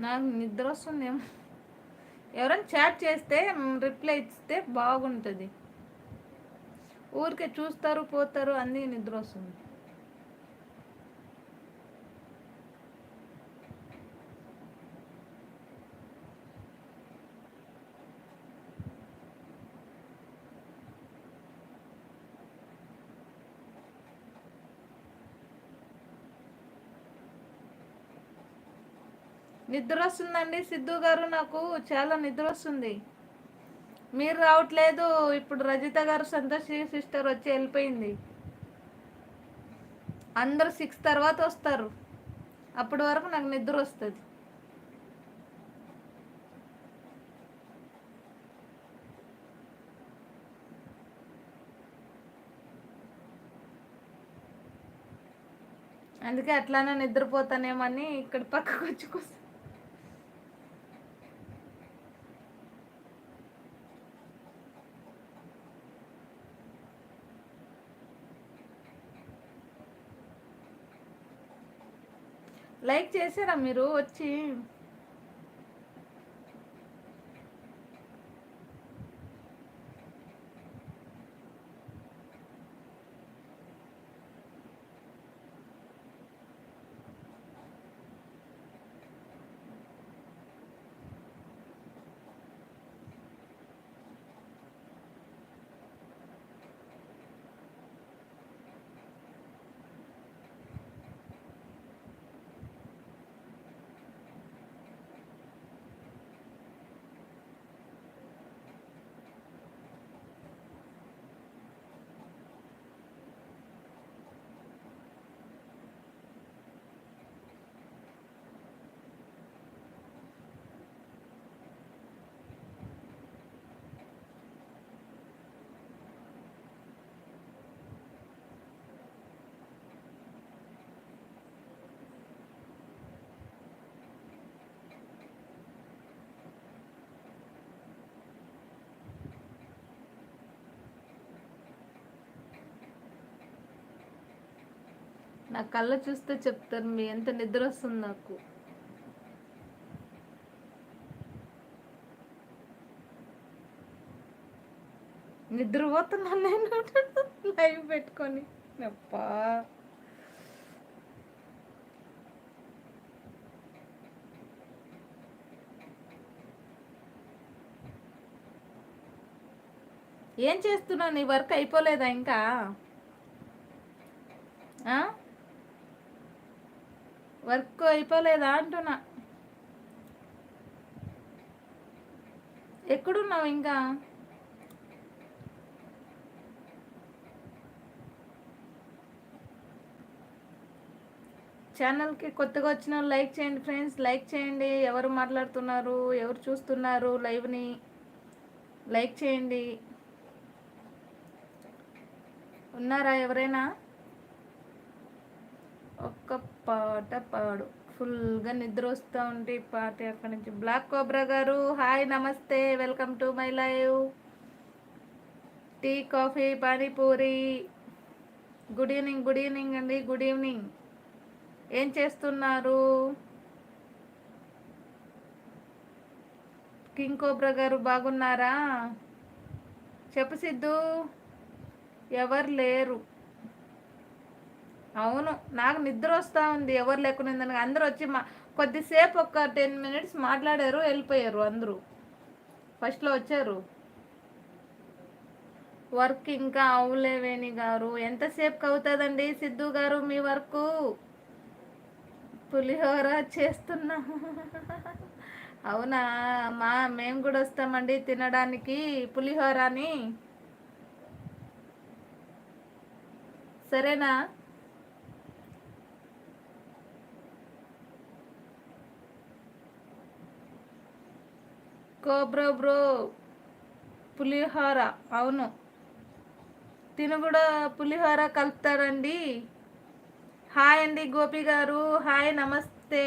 నాకు నిద్ర వస్తుందేమో. ఎవరైనా చాట్ చేస్తే రిప్లై ఇస్తే బాగుంటుంది. ఊరికే చూస్తారు పోతారు అన్నీ నిద్ర వస్తుంది. నిద్ర వస్తుందండి సిద్ధు గారు, నాకు చాలా నిద్ర వస్తుంది. మీరు రావట్లేదు. ఇప్పుడు రజిత గారు సంతోష్ సిస్టర్ వచ్చి వెళ్ళిపోయింది. అందరూ 6 తర్వాత వస్తారు. అప్పటి వరకు నాకు నిద్ర వస్తుంది. అందుకే అట్లానే నిద్రపోతానేమని ఇక్కడ పక్కకు వచ్చి కూర్చో. లైక్ చేశారా మీరు వచ్చి? నా కళ్ళ చూస్తే చెప్తారు మీ ఎంత నిద్ర వస్తుంది నాకు. నిద్రపోతున్నాను నేను లైవ్ పెట్టుకొని. అప్పా ఏం చేస్తున్నావు? నీ వర్క్ అయిపోలేదా ఇంకా? వర్క్ అయిపోలేదా అంటున్నా. ఎక్కడున్నావు ఇంకా? ఛానల్కి కొత్తగా వచ్చిన లైక్ చేయండి ఫ్రెండ్స్, లైక్ చేయండి. ఎవరు మాట్లాడుతున్నారు, ఎవరు చూస్తున్నారు లైవ్ని, లైక్ చేయండి. ఉన్నారా ఎవరైనా? ఒక్క పాట పాడు. ఫుల్గా నిద్ర వస్తూ ఉంటే పాట అక్కడి నుంచి. బ్లాక్ కోబ్రా గారు హాయ్, నమస్తే, welcome to my live. Tea, coffee, panipuri. Good evening, good evening అండి, గుడ్ ఈవినింగ్. ఏం చేస్తున్నారు? కింగ్ కోబ్రా గారు బాగున్నారా? చెప్పు సిద్ధు. ఎవరు లేరు. అవును, నాకు నిద్ర వస్తూ ఉంది. ఎవరు లేకుండా అందరూ వచ్చి కొద్దిసేపు ఒక 10 minutes మాట్లాడారు, వెళ్ళిపోయారు అందరూ. ఫస్ట్లో వచ్చారు. వర్క్ ఇంకా అవులేవేణి గారు. ఎంతసేపు అవుతుందండి సిద్ధు గారు మీ వర్క్? పులిహోర చేస్తున్నా. అవునా? మేము కూడా వస్తామండి తినడానికి పులిహోరని. సరేనా? కోబ్రో బ్రో పులిహోర. అవును, తిను కూడా పులిహోర కలుపుతారండి. హాయ్ అండి గోపి గారు, హాయ్, నమస్తే.